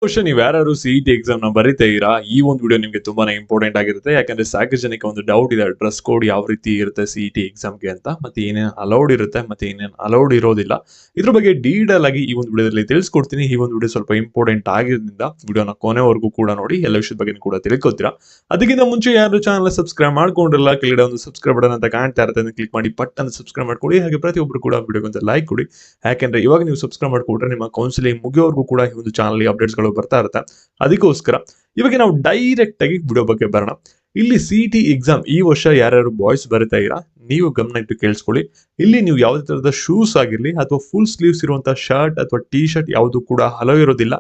Question ನೀವು ಯಾರು CET exam ನ ಬರೀತಾ ಇರಾ ಈ ಒಂದು ವಿಡಿಯೋ ನಿಮಗೆ ತುಂಬಾನೇ ಇಂಪಾರ್ಟೆಂಟ್ ಆಗಿರುತ್ತೆ. ಯಾಕಂದ್ರೆ ಸಾರ್ವಜನಿಕ ಒಂದು ಡೌಟ್ ಇದೆ, ಡ್ರೆಸ್ ಕೋಡ್ ಯಾವ ರೀತಿ ಇರುತ್ತೆ ಸಿಇಟಿ ಎಕ್ಸಾಮ್ಗೆ ಅಂತ, ಮತ್ತೆ ಏನೇನು ಅಲೌಡ್ ಇರುತ್ತೆ ಮತ್ತೆ ಏನೇನು ಅಲೌಡ್ ಇರೋದಿಲ್ಲ, ಇದ್ರ ಬಗ್ಗೆ ಡೀಟೇಲ್ ಆಗಿ ಈ ಒಂದು ವಿಡಿಯೋದಲ್ಲಿ ತಿಳಿಸ್ಕೊಡ್ತೀನಿ. ಈ ಒಂದು ವಿಡಿಯೋ ಸ್ವಲ್ಪ ಇಂಪಾರ್ಟೆಂಟ್ ಆಗಿರೋದ್ರಿಂದ ವಿಡಿಯೋನ ಕೊನೆವರೆಗೂ ಕೂಡ ನೋಡಿ, ಎಲ್ಲ ವಿಷಯದ ಬಗ್ಗೆ ಕೂಡ ತಿಳ್ಕೊತೀರಾ. ಅದಕ್ಕಿಂತ ಮುಂಚೆ ಯಾರು ಚಾನಲ್ ಸಬ್ಸ್ಕ್ರೈಬ್ ಮಾಡ್ಕೊಂಡಿರಲ್ಲ, ಕೆಳಗಡೆ ಒಂದು ಸಬ್ಸ್ಕ್ರೈಬ್ ಬಟನ್ ಅಂತ ಕಾಣ್ತಾ ಇರುತ್ತೆ, ಕ್ಲಿಕ್ ಮಾಡಿ ಪಟ್ ಅಂತ ಸಬ್ಸ್ಕ್ರೈಬ್ ಮಾಡ್ಕೊಳ್ಳಿ. ಹಾಗೆ ಪ್ರತಿಯೊಬ್ಬರು ಕೂಡ ವಿಡಿಯೋಗೆ ಒಂದು ಲೈಕ್ ಕೊಡಿ. ಯಾಕಂದ್ರೆ ಇವಾಗ ನೀವು ಸಬ್ಸ್ಕ್ರೈಬ್ ಮಾಡ್ಕೊಂಡ್ರೆ ನಿಮ್ಮ ಕೌನ್ಸಿಲಿಂಗ್ ಮುಗಿಯೋವರೆಗೂ ಕೂಡ ಈ ಒಂದು ಚಾನಲ್ ಅಪ್ಡೇಟ್ಸ್ಗಳು ಬರ್ತಾ ಇರುತ್ತೆ. ಅದಕ್ಕೋಸ್ಕರ ಇವಾಗ ನಾವು ಡೈರೆಕ್ಟ್ ಆಗಿ ವಿಡಿಯೋ ಬಗ್ಗೆ ಬರೋಣ. ಇಲ್ಲಿ ಸಿಇಟಿ ಎಕ್ಸಾಮ್ ಈ ವರ್ಷ ಯಾರ್ಯಾರು ಬಾಯ್ಸ್ ಬರೀತಾ ಇರಾ ನೀವು ಗಮನ ಇಟ್ಟು ಕೇಳಿಸ್ಕೊಳ್ಳಿ. ಇಲ್ಲಿ ನೀವು ಯಾವುದೇ ತರಹದ ಶೂಸ್ ಆಗಿರ್ಲಿ ಅಥವಾ ಫುಲ್ ಸ್ಲೀವ್ಸ್ ಇರುವಂತಹ ಶರ್ಟ್ ಅಥವಾ ಟಿ ಶರ್ಟ್ ಯಾವುದು ಕೂಡ ಹಲೋ ಇರೋದಿಲ್ಲ.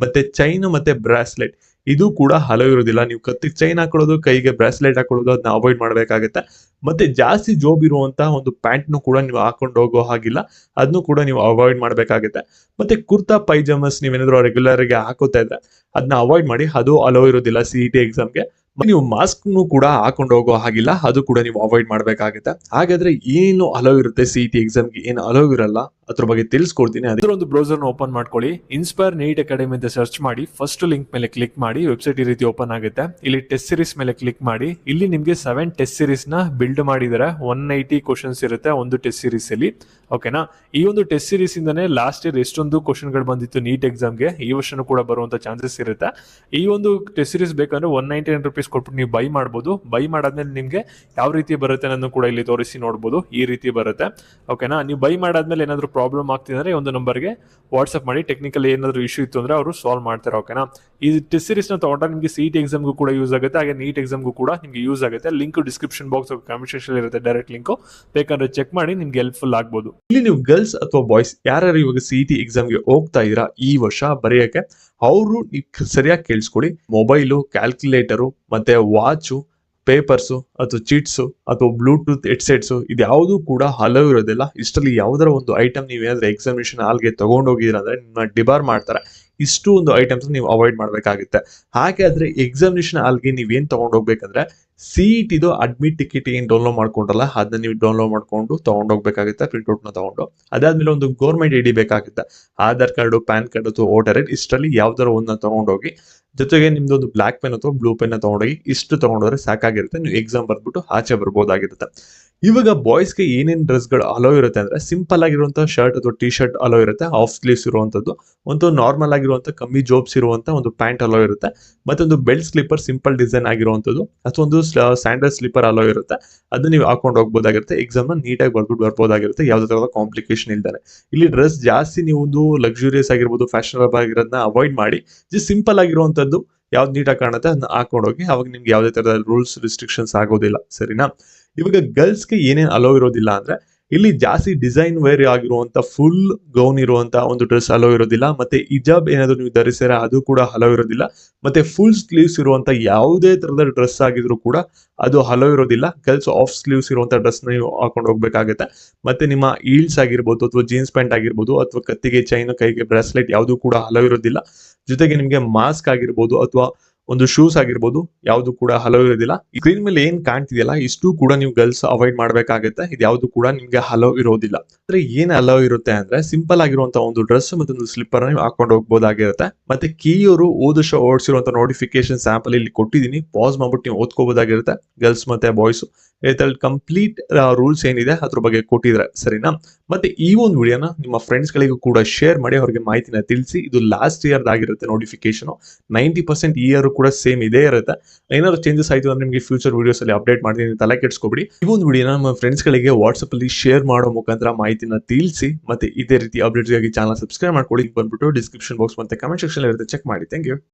ಮತ್ತೆ ಚೈನ್ ಮತ್ತೆ ಬ್ರಾಸ್ಲೆಟ್ ಇದು ಕೂಡ ಹಲೋ ಇರೋದಿಲ್ಲ. ನೀವು ಕತ್ತಿಗೆ ಚೈನ್ ಹಾಕೊಳ್ಳೋದು, ಕೈಗೆ ಬ್ರಾಸ್ಲೆಟ್ ಹಾಕೊಳ್ಳೋದು ಅದನ್ನ ಅವಾಯ್ಡ್ ಮಾಡಬೇಕಾಗುತ್ತೆ. ಮತ್ತೆ ಜಾಸ್ತಿ ಜೋಬ್ ಇರುವಂತಹ ಒಂದು ಪ್ಯಾಂಟ್ನು ಕೂಡ ನೀವು ಹಾಕೊಂಡು ಹೋಗೋ ಹಾಗಿಲ್ಲ, ಅದನ್ನು ಕೂಡ ನೀವು ಅವಾಯ್ಡ್ ಮಾಡಬೇಕಾಗುತ್ತೆ. ಮತ್ತೆ ಕುರ್ತಾ ಪೈಜಾಮಸ್ ನೀವೇನಾದ್ರು ರೆಗ್ಯುಲರ್ ಆಗಿ ಹಾಕೋತಾ ಇದ್ರೆ ಅದನ್ನ ಅವಾಯ್ಡ್ ಮಾಡಿ, ಅದು ಅಲೋ ಇರೋದಿಲ್ಲ ಸಿಇಟಿ ಎಕ್ಸಾಮ್ಗೆ. ನೀವು ಮಾಸ್ಕ್ ಕೂಡ ಹಾಕೊಂಡು ಹೋಗೋ ಹಾಗಿಲ್ಲ, ಅದು ಕೂಡ ನೀವು ಅವಾಯ್ಡ್ ಮಾಡಬೇಕಾಗುತ್ತೆ. ಹಾಗಾದ್ರೆ ಏನು ಅಲೋ ಇರುತ್ತೆ ಸಿಇಟಿ ಎಕ್ಸಾಮ್ಗೆ, ಏನು ಅಲೋ ಇರಲ್ಲ ಅದ್ರ ಬಗ್ಗೆ ತಿಳಿಸ್ಕೊಡ್ತೀನಿ. ಅದರ ಒಂದು ಬ್ರೌಸರ್ ಓಪನ್ ಮಾಡ್ಕೊಳ್ಳಿ, ಇನ್ಸ್ಪೈರ್ ನೀಟ್ ಅಕಾಡೆಮಿ ಅಂತ ಸರ್ಚ್ ಮಾಡಿ, ಫಸ್ಟ್ ಲಿಂಕ್ ಮೇಲೆ ಕ್ಲಿಕ್ ಮಾಡಿ, ವೆಬ್ಸೈಟ್ ಈ ರೀತಿ ಓಪನ್ ಆಗುತ್ತೆ. ಇಲ್ಲಿ ಟೆಸ್ಟ್ ಸೀರೀಸ್ ಮೇಲೆ ಕ್ಲಿಕ್ ಮಾಡಿ, ಇಲ್ಲಿ ನಿಮಗೆ 7 ಟೆಸ್ಟ್ ಸೀರೀಸ್ ನ ಬಿಲ್ಡ್ ಮಾಡಿದ್ದಾರೆ. 180 ಕ್ವಶನ್ಸ್ ಇರುತ್ತೆ ಒಂದು ಟೆಸ್ಟ್ ಸೀರೀಸ್ ಅಲ್ಲಿ. ಓಕೆನಾ, ಈ ಒಂದು ಟೆಸ್ಟ್ ಸೀರೀಸ್ ಇಂದಾನೆ ಲಾಸ್ಟ್ ಇಯರ್ ಎಷ್ಟೊಂದು ಕ್ವಶನ್ ಗಳು ಬಂದಿತ್ತು ನೀಟ್ ಎಕ್ಸಾಮ್ಗೆ, ಈ ವರ್ಷನೂ ಕೂಡ ಬರುವಂತ ಚಾನ್ಸಸ್ ಇರುತ್ತೆ. ಈ ಒಂದು ಟೆಸ್ಟ್ ಸೀರೀಸ್ ಬೇಕಂದ್ರೆ 199 rupees ಕೊಟ್ಬಿಟ್ಟು ನೀವು ಬೈ ಮಾಡಬಹುದು. ಬೈ ಮಾಡಾದ್ಮೇಲೆ ನಿಮ್ಗೆ ಯಾವ ರೀತಿ ಬರುತ್ತೆ ಅನ್ನೋದು ಕೂಡ ಇಲ್ಲಿ ತೋರಿಸಿ ನೋಡಬಹುದು. ಈ ರೀತಿ ಬರುತ್ತೆ. ಓಕೆನಾ, ನೀವು ಬೈ ಮಾಡಾದ್ಮೇಲೆ ಏನಾದ್ರು ಪ್ರಾಬ್ಲಮ್ ಆಗ್ತಿದೆ ಅಂದ್ರೆ ಒಂದು ನಂಬರ್ಗೆ ವಾಟ್ಸ್ಆಪ್ ಮಾಡಿ, ಟೆಕ್ನಿಕಲ್ ಏನಾದ್ರು ಇಶ್ಯೂ ಇತ್ತು ಅಂದ್ರೆ ಅವರು ಸಾಲ್ವ್ ಮಾಡ್ತಾರೆ. ಓಕೆನಾ, ಈ ಟೆಸ್ಟ್ ಸೀರೀಸ್ ನ ತಗೊಂಡ್ರೆ ನಿಮಗೆ ಸಿಇಟಿ ಎಕ್ಸಾಮ್ಗೂ ಕೂಡ ಯೂಸ್ ಆಗುತ್ತೆ, ಹಾಗೆ ನೀಟ್ ಎಕ್ಸಾಮ್ಗೂ ಕೂಡ ನಿಮಗೆ ಯೂಸ್ ಆಗುತ್ತೆ. Link description box comment section ಇರುತ್ತೆ, ಡೈರೆಕ್ಟ್ ಲಿಂಕ್ ಬೇಕಂದ್ರೆ ಚೆಕ್ ಮಾಡಿ, ನಿಮ್ಗೆ ಹೆಲ್ಪ್ಫುಲ್ ಆಗ್ಬೋದು. ಇಲ್ಲಿ ನೀವು ಗರ್ಲ್ಸ್ ಅಥವಾ ಬಾಯ್ಸ್ ಯಾರ್ಯಾರು ಇವಾಗ ಸಿಇಟಿ ಎಕ್ಸಾಮ್ಗೆ ಹೋಗ್ತಾ ಇದ್ದೀರಾ ಈ ವರ್ಷ ಬರೆಯಕ್ಕೆ, ಅವರು ಸರಿಯಾಗಿ ಕೇಳಿಸ್ಕೊಳ್ಳಿ. ಮೊಬೈಲು, ಕ್ಯಾಲ್ಕುಲೇಟರು ಮತ್ತೆ ವಾಚು, ಪೇಪರ್ಸು ಅಥವಾ ಚಿಟ್ಸು ಅಥವಾ ಬ್ಲೂಟೂತ್ ಹೆಡ್ಸೆಟ್ಸು ಇದು ಯಾವುದು ಕೂಡ ಹಲೋ ಇರೋದಿಲ್ಲ. ಇಷ್ಟರಲ್ಲಿ ಯಾವ್ದಾರ ಒಂದು ಐಟಮ್ ನೀವೇನಾದ್ರೂ ಎಕ್ಸಾಮಿನೇಷನ್ ಹಾಲ್ಗೆ ತಗೊಂಡೋಗಿದ್ರ ಅಂದ್ರೆ ನಿಮ್ಮ ಡಿಬಾರ್ ಮಾಡ್ತಾರೆ. ಇಷ್ಟು ಒಂದು ಐಟಮ್ಸ್ ನೀವು ಅವಾಯ್ಡ್ ಮಾಡಬೇಕಾಗುತ್ತೆ. ಹಾಗಾದ್ರೆ ಎಕ್ಸಾಮಿನೇಷನ್ ಹಾಲ್ಗೆ ನೀವೇನ್ ತಗೊಂಡೋಗ್ಬೇಕಂದ್ರೆ ಸಿಇಟಿದು ಅಡ್ಮಿಟ್ ಟಿಕೆಟ್ ಏನ್ ಡೌನ್ಲೋಡ್ ಮಾಡ್ಕೊಂಡ್ರಲ್ಲ ಅದನ್ನ ನೀವು ಡೌನ್ಲೋಡ್ ಮಾಡ್ಕೊಂಡು ತಗೊಂಡೋಗ್ಬೇಕಾಗುತ್ತೆ, ಪ್ರಿಂಟ್ಔಟ್ ನ ತಗೊಂಡು. ಅದಾದ್ಮೇಲೆ ಒಂದು ಗೌರ್ಮೆಂಟ್ ಐಡಿ ಬೇಕಾಗುತ್ತೆ, ಆಧಾರ್ ಕಾರ್ಡು, ಪ್ಯಾನ್ ಕಾರ್ಡ್ ಅಥವಾ ವೋಟರ್ ಐಡಿ ಇಷ್ಟರಲ್ಲಿ ಯಾವ್ದಾರ ಒಂದನ್ನ ತಗೊಂಡೋಗಿ, ಜೊತೆಗೆ ನಿಮ್ದು ಒಂದು ಬ್ಲಾಕ್ ಪೆನ್ ಅಥವಾ ಬ್ಲೂ ಪೆನ್ ತಗೊಂಡೋಗಿ ಇಷ್ಟು ತಗೊಂಡೋದ್ರೆ ಸಾಕಾಗಿರುತ್ತೆ. ನೀವು ಎಕ್ಸಾಮ್ ಬರ್ಬಿಟ್ಟು ಆಚೆ ಬರ್ಬೋದಾಗಿರುತ್ತೆ. ಇವಾಗ ಬಾಯ್ಸ್ಗೆ ಏನೇನು ಡ್ರೆಸ್ಗಳು ಅಲೋ ಇರುತ್ತೆ ಅಂದ್ರೆ ಸಿಂಪಲ್ ಆಗಿರುವಂತಹ ಶರ್ಟ್ ಅಥವಾ ಟಿ ಶರ್ಟ್ ಅಲೋ ಇರುತ್ತೆ, ಆಫ್ ಸ್ಲೀವ್ಸ್ ಇರುವಂತದ್ದು. ಒಂದು ನಾರ್ಮಲ್ ಆಗಿರುವಂತ ಕಮ್ಮಿ ಜೋಬ್ಸ್ ಇರುವಂತ ಒಂದು ಪ್ಯಾಂಟ್ ಅಲೋ ಇರುತ್ತೆ, ಮತ್ತೊಂದು ಬೆಲ್ಟ್ ಸ್ಲಿಪ್ಪರ್ ಸಿಂಪಲ್ ಡಿಸೈನ್ ಆಗಿರುವಂತದ್ದು ಅಥವಾ ಒಂದು ಸ್ಯಾಂಡಲ್ ಸ್ಲಿಪ್ಪರ್ ಅಲೋ ಇರುತ್ತೆ. ಅದನ್ನ ನೀವು ಹಾಕೊಂಡು ಹೋಗ್ಬೋದಾಗಿರುತ್ತೆ, ಎಕ್ಸಾಮ್ ನ ನೀಟಾಗಿ ಬರ್ಬಿಟ್ಟು ಬರ್ಬೋದಾಗಿರುತ್ತೆ, ಯಾವ್ದೇ ತರದ ಕಾಂಪ್ಲಿಕೇಶನ್ ಇಲ್ದಾನೆ. ಇಲ್ಲಿ ಡ್ರೆಸ್ ಜಾಸ್ತಿ ನೀವು ಒಂದು ಲಕ್ಸುರಿಯಸ್ ಆಗಿರ್ಬೋದು, ಫ್ಯಾಷನಬಲ್ ಆಗಿರೋದನ್ನ ಅವಾಯ್ಡ್ ಮಾಡಿ, ಜಸ್ಟ್ ಸಿಂಪಲ್ ಆಗಿರುವಂತದ್ದು ಯಾವ್ದು ನೀಟಾಗಿ ಕಾಣುತ್ತೆ ಅದನ್ನ ಹಾಕೊಂಡೋಗಿ, ಅವಾಗ ನಿಮ್ಗೆ ಯಾವುದೇ ತರದ ರೂಲ್ಸ್ ರಿಸ್ಟ್ರಿಕ್ಷನ್ಸ್ ಆಗೋದಿಲ್ಲ. ಸರಿನಾ? ಇವಾಗ ಗರ್ಲ್ಸ್ಗೆ ಏನೇನು ಅಲೋ ಇರೋದಿಲ್ಲ ಅಂದ್ರೆ ಇಲ್ಲಿ ಜಾಸ್ತಿ ಡಿಸೈನ್ ವೇರ್ ಆಗಿರುವಂತ ಫುಲ್ ಗೌನ್ ಇರುವಂತ ಒಂದು ಡ್ರೆಸ್ ಅಲೋ ಇರೋದಿಲ್ಲ. ಮತ್ತೆ ಹಿಜಾಬ್ ಏನಾದ್ರು ನೀವು ಧರಿಸಿದ್ರೆ ಅದು ಕೂಡ ಅಲೋ ಇರೋದಿಲ್ಲ. ಮತ್ತೆ ಫುಲ್ ಸ್ಲೀವ್ಸ್ ಇರುವಂತ ಯಾವುದೇ ತರದ ಡ್ರೆಸ್ ಆಗಿದ್ರು ಕೂಡ ಅದು ಅಲೋ ಇರೋದಿಲ್ಲ. ಗರ್ಲ್ಸ್ ಆಫ್ ಸ್ಲೀವ್ಸ್ ಇರುವಂತ ಡ್ರೆಸ್ ನೀವು ಹಾಕೊಂಡು ಹೋಗ್ಬೇಕಾಗುತ್ತೆ. ಮತ್ತೆ ನಿಮ್ಮ ಹೀಲ್ಸ್ ಆಗಿರ್ಬೋದು ಅಥವಾ ಜೀನ್ಸ್ ಪ್ಯಾಂಟ್ ಆಗಿರ್ಬೋದು ಅಥವಾ ಕತ್ತಿಗೆ ಚೈನ್, ಕೈಗೆ ಬ್ರಾಸ್ಲೆಟ್ ಯಾವುದು ಕೂಡ ಅಲೋ ಇರೋದಿಲ್ಲ. ಜೊತೆಗೆ ನಿಮ್ಗೆ ಮಾಸ್ಕ್ ಆಗಿರ್ಬೋದು ಅಥವಾ ಒಂದು ಶೂಸ್ ಆಗಿರ್ಬೋದು ಯಾವುದು ಕೂಡ ಹಲೋ ಇರೋದಿಲ್ಲ. ಸ್ಕ್ರೀನ್ ಮೇಲೆ ಏನ್ ಕಾಣ್ತಿದೆಯಲ್ಲ ಇಷ್ಟು ಕೂಡ ನೀವು ಗರ್ಲ್ಸ್ ಅವಾಯ್ಡ್ ಮಾಡ್ಬೇಕಾಗುತ್ತೆ. ಇದು ಯಾವುದು ಕೂಡ ನಿಮ್ಗೆ ಹಲೋ ಇರೋದಿಲ್ಲ. ಅಂದ್ರೆ ಏನ್ ಹಲೋ ಇರುತ್ತೆ ಅಂದ್ರೆ ಸಿಂಪಲ್ ಆಗಿರುವಂತ ಒಂದು ಡ್ರೆಸ್ ಮತ್ತೆ ಒಂದು ಸ್ಲಿಪ್ಪರ್ ನೀವು ಹಾಕೊಂಡು ಹೋಗ್ಬೋದಾಗಿರುತ್ತೆ. ಮತ್ತೆ ಕೀಯವರು ಓದಿಸೋ ಓಡಿಸಿರುವಂತ ನೋಟಿಫಿಕೇಶನ್ ಸ್ಯಾಂಪಲ್ ಇಲ್ಲಿ ಕೊಟ್ಟಿದ್ದೀನಿ, ಪಾಸ್ ಮಾಡ್ಬಿಟ್ಟು ನೀವು ಓದ್ಕೋಬಹುದಾಗಿರುತ್ತೆ. ಗರ್ಲ್ಸ್ ಮತ್ತೆ ಬಾಯ್ಸ್ ಕಂಪ್ಲೀಟ್ ರೂಲ್ಸ್ ಏನಿದೆ ಅದ್ರ ಬಗ್ಗೆ ಕೊಟ್ಟಿದ್ರೆ. ಸರಿನಾ? ಮತ್ತೆ ಈ ಒಂದು ವಿಡಿಯೋನ ನಿಮ್ಮ ಫ್ರೆಂಡ್ಸ್ ಗಳಿಗೂ ಕೂಡ ಶೇರ್ ಮಾಡಿ, ಅವರಿಗೆ ಮಾಹಿತಿನ ತಿಳಿಸಿ. ಇದು ಲಾಸ್ಟ್ ಇಯರ್ ಆಗಿರುತ್ತೆ ನೋಟಿಫಿಕೇಶನ್, 90% ಈ ಇಯರ್ ಕೂಡ ಸೇಮ್ ಇದೇ ಇರುತ್ತೆ. ಏನಾದ್ರು ಚೇಂಜಸ್ ಆಯ್ತು ಅಂದ್ರೆ ನಿಮಗೆ ಫ್ಯೂಚರ್ ವಿಡಿಯೋಸ್ ಅಲ್ಲಿ ಅಪ್ಡೇಟ್ ಮಾಡ್ತೀನಿ, ತಲೆ ಕೆಡಿಸ್ಕೊಬಿಡಿ. ಈ ಒಂದು ವಿಡಿಯೋನ ನಮ್ಮ ಫ್ರೆಂಡ್ಸ್ ಗಳಿಗೆ ವಾಟ್ಸ್ಆಪ್ ಅಲ್ಲಿ ಶೇರ್ ಮಾಡೋ ಮುಖಾಂತರ ಮಾಹಿತಿನ ತಿಳಿಸಿ. ಮತ್ತೆ ಇದೇ ರೀತಿ ಅಪ್ಡೇಟ್ಸ್ ಗಾಗಿ ಚಾನಲ್ ಸಬ್ಸ್ಕ್ರೈಬ್ ಮಾಡ್ಕೊಳ್ಳಿ. ಬಂದ್ಬಿಟ್ಟು ಡಿಸ್ಕ್ರಿಪ್ಷನ್ ಬಾಕ್ಸ್ ಮತ್ತೆ ಕಮೆಂಟ್ ಸೆಕ್ಷನ್ ಇರುತ್ತೆ, ಚೆಕ್ ಮಾಡಿ. Thank you.